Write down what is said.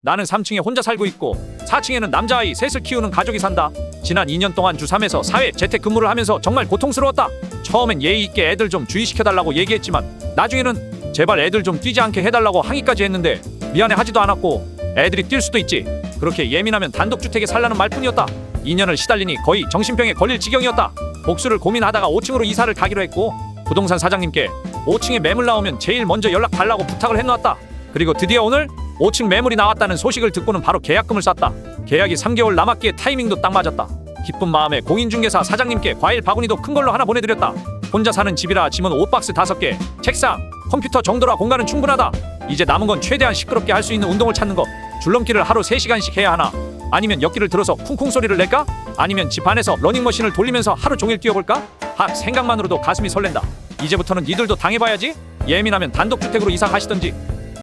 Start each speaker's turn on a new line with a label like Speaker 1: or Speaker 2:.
Speaker 1: 나는 3층에 혼자 살고 있고 4층에는 남자아이 셋을 키우는 가족이 산다. 지난 2년 동안 주 3에서 4회 재택근무를 하면서 정말 고통스러웠다. 처음엔 예의 있게 애들 좀 주의시켜달라고 얘기했지만 나중에는 제발 애들 좀 뛰지 않게 해달라고 항의까지 했는데 미안해 하지도 않았고 애들이 뛸 수도 있지. 그렇게 예민하면 단독주택에 살라는 말뿐이었다. 2년을 시달리니 거의 정신병에 걸릴 지경이었다. 복수를 고민하다가 5층으로 이사를 가기로 했고 부동산 사장님께 5층에 매물 나오면 제일 먼저 연락 달라고 부탁을 해놓았다. 그리고 드디어 오늘 5층 매물이 나왔다는 소식을 듣고는 바로 계약금을 쌌다. 계약이 3개월 남았기에 타이밍도 딱 맞았다. 기쁜 마음에 공인중개사 사장님께 과일 바구니도 큰 걸로 하나 보내드렸다. 혼자 사는 집이라 짐은 옷박스 5개, 책상, 컴퓨터 정도라 공간은 충분하다. 이제 남은 건 최대한 시끄럽게 할 수 있는 운동을 찾는 것. 줄넘기를 하루 3시간씩 해야 하나? 아니면 역기를 들어서 쿵쿵 소리를 낼까? 아니면 집 안에서 러닝머신을 돌리면서 하루 종일 뛰어볼까? 생각만으로도 가슴이 설렌다. 이제부터는 니들도 당해봐야지. 예민하면 단독주택으로 이사 가시던지